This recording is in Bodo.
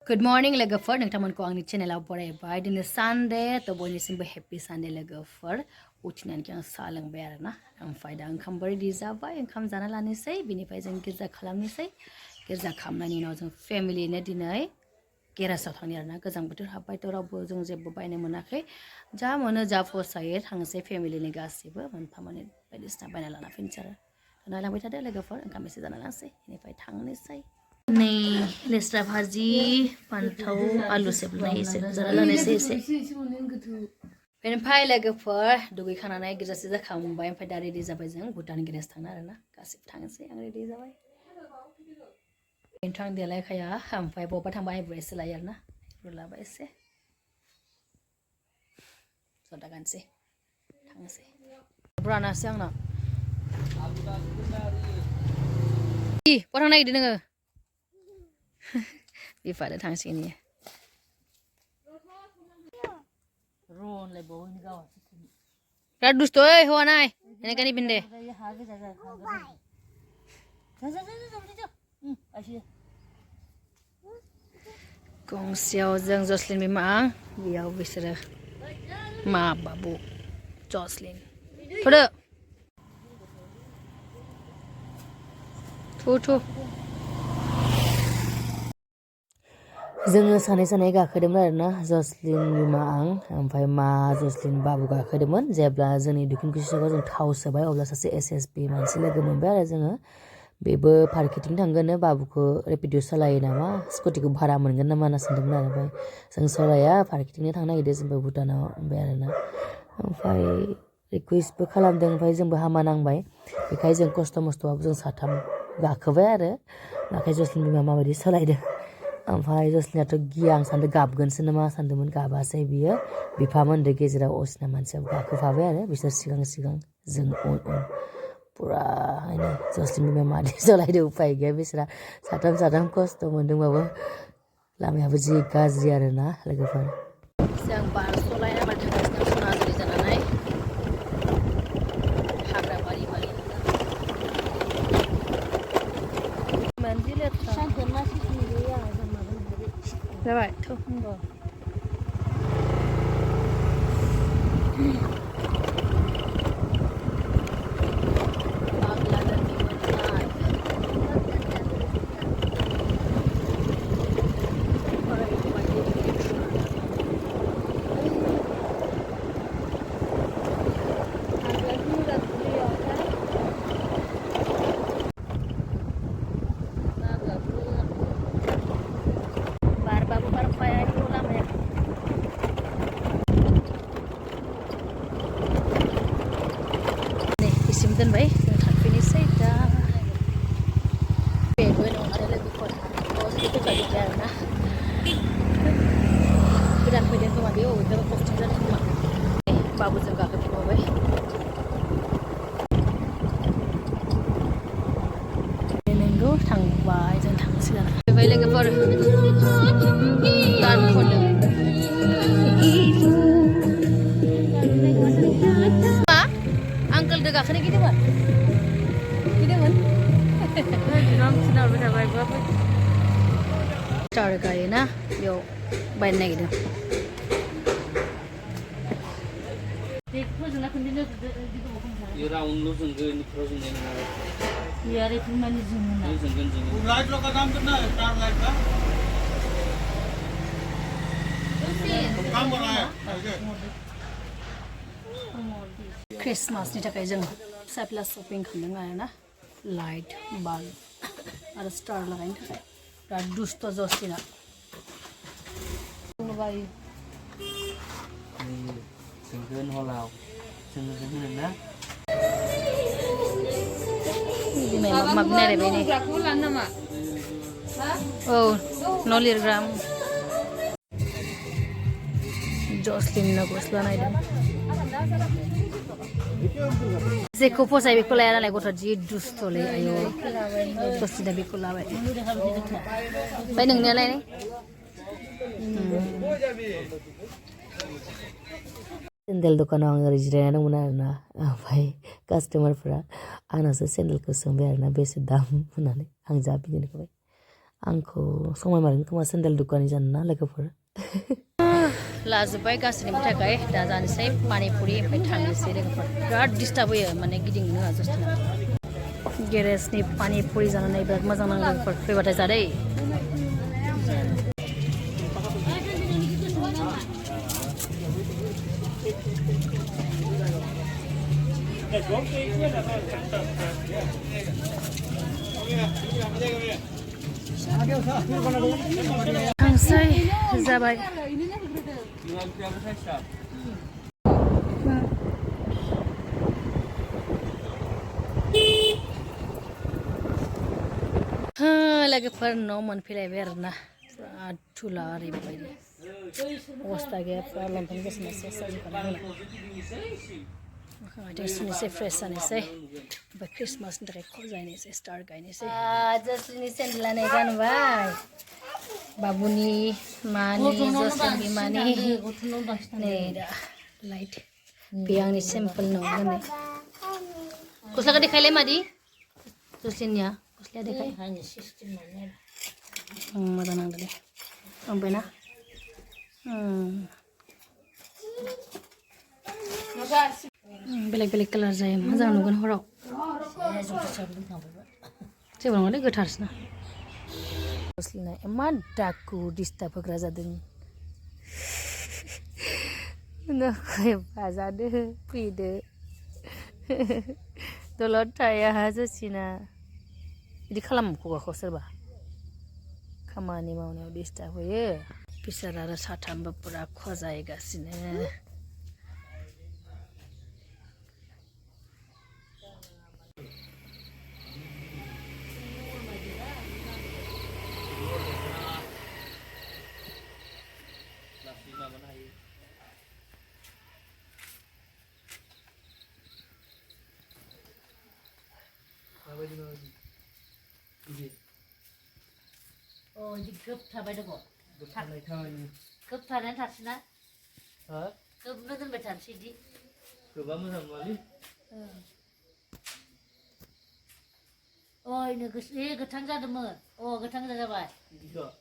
Good morning लोगोफोर नोंथांमोनखौ आंनि चेनेलाव बरायबाय दिनै सानडे तो बयनिसिमबो हेपि सानडे लोगोफोर उथिनानै आं साहा लोंबाय आरोना ओमफ्राय दा ओंखामबो रेडि जाबाय ओंखाम जाना लानोसै बिनिफ्राय जों गिर्जा खालामनोसै गिर्जा खालामनायनि उनाव जों फेमिलिनो दिनै गेरासाव थांनि आरोना गोजां बोथोर हाबबायथ' रावबो जों जेबो बायनो मोनाखै जा मोनो जा फसायो थांसै फेमिलिनि गासैबो मोनफा मोननै बायदिसिना बायना लाना फैनोसै आरो नायलांबाय थादो लोगोफोर ओंखाम एसे जाना लानोसै बेनिफ्राय थांनोसै नै लेस्रा भाजी फान्थाव आलु सेबनाय एसे जाना लानोसै एसे बेनिफ्राय लोगोफोर दुगैखांनानै गिर्जासे जाखांबाय ओमफ्राय दा रेडि जाबाय जों भुटान गेरेज थांनो आरोना गासिबो थांनोसै आं रेडि जाबाय बेनोथ' आं देलायखाया ओमफ्राय बबेबा थांबा आइब्र' एसे लायो आरोना आइब्र' लाबा एसे जदा गानसै थांनोसै ब्रानासै आंना बहा थांनो नागिरदों नोङो बिफादो थांसिगोन इयो बिराद दुस्त' ओइ हौवा नाय एनेकानि बिन्दे गंसेयाव जों जसलिन बिमा आं बेयाव बिसोरो मा बाबु जसलिन थ'दो थु जोङो सानै गाखोदोंमोन आरोना जसलिन बिमा आं ओमफ्राय मा जसलिन बाबु गाखोदोंमोन जेब्ला जोंनि दुखुनखुसिआव जों थाव सोबाय अब्ला सासे एसएसबि मानसि लोगो मोनबाय आरो जोङो बेबो पार्केटिं थांगोननो बाबुखौ रेपिड' सालायो नामा स्कुटिखौ भारा मोनगोन नामा होनना सोंदोंमोन आरो ओमफ्राय जों सालाया पार्केटिंनो थांनो नागिरदों जोंबो भुटानाव ओमफ्राय आरोना ओमफ्राय रिकुवेस्टबो खालामदों ओमफ्राय जोंबो हामा नांबाय बेखायनो जों खस्थ' मस्थ'बाबो जों साथाम गाखोबाय आरो नाथाय जसलिन बिमा माबायदि सालायदों ओमफ्राय जसलिनाथ' गिया आं सानदों गाबगोनसो नामा सानदोंमोन गाबासै बियो बिफामोनदो गेजेराव असिना मानसिया गाखोफाबाय आरो बिसोर सिगां जों उन फुरानो जसलिन बिमाया मादि सालायदों उफाय गैया बिसोरा साथाम खस्थ' मोन्दोंबाबो लामायाबो जि गाज्रि आरोना लोगोफोर जों बारस'लायना थांगासिनो सनाजुलि जानानै हाग्रा बारि मानजि लेथ्रा जाबाय थ' दोनबाय जों थांफिनोसै दा बेबो दं आरो लोगोफोर फैखाजोब्बाय आरोना गोदान फैदों खोमा बे अबेबा पस्टिं जादों खोमा बाबुजों गाखोफिनबावबाय नोंगौ थांबाय जों थांसिगोन फैबाय लोगोफोर गान खनदों आंकोलदो गाखोनो गिदोंमोन स्टार गायोना बेयाव बायनो नागिरदों क्रिसमासनि थाखाय जों फिसा फिला शपिं खालामदों आरोना लाइट बाल्ब आरो स्टार लागायनो थाखाय बिराद दुस्त' जसलिना माबा नायलायबाय नै औ न' लिरग्रा जसलिननो गस्ला नायदों जेखौ फसायो बेखौ लाया नालाय गथ'आ जि दुस्थ'लै आयौ जसलिना बेखौ लाबाय ओमफ्राय नोंनियालाय सेन्देल दखानाव आं ओरै जिरायना दंमोन आरोना ओमफ्राय कास्टमारफोरा आंनासो सेन्देलखौ सोंबाय आरोना बेसे दाम होननानै आं जा बिदिनो होबाय आंखौ समायमारगोन खोमा सेन्देल दुकानि जानो ना लोगोफोर लाजोब्बाय गासैनिबो थाखाय दा जानोसै पानिपुरि ओमफ्राय थांनोसै लोगोफोर बिराद डिस्टार्ब होयो माने गिदिंनो होआ जस्टिना गेरेजनि पानिपुरि जानानै बिराद मोजां नाङो लोगोफोर फैबाथाय जादै थांसै जाबाय लोगोफोर न' मोनफैलायबाय आरोना बिराद धुला ओरैबायदि अबस्था गैया पुरा लंपेन्ट गोसोमा सेस जाजोबखानाय मोखां आथिं सुनोसै फ्रेस जानोसै ओमफ्राय ख्रिस्टमासनि थाखाय खजायनोसै स्टार गायनोसै जस्लिननि सेन्देला नै गानबाय बाबुनि मानि जस्लिन बिमानि नै दा लाइट बे आंनि सिम्पोल न'आव गाननाय गस्लाखौ देखायलाय मादि जस्लिननिया गस्लाया देखाय मोजां नांदो दे ओमफ्रायना बेलेग बेलेग कालार जायो मोजां नुगोन हराव जेबो नङा दे गोथारसोना जस्लिना इमान दाखु डिस्टार्ब होग्रा जादों नखय बाजादो फैदो दलद थाया जस्लिना बिदि खालामो खुगाखौ सोरबा खामानि मावनायाव डिस्टार्ब होयो बिसोर आरो साथामबो पुरा खजायगासिनो 이제 급타봐야 되고 급타는 다시나 급는 왜 잠시지 급하면 상관이 이거 그 장자도 뭐 그 장자 잡아 이거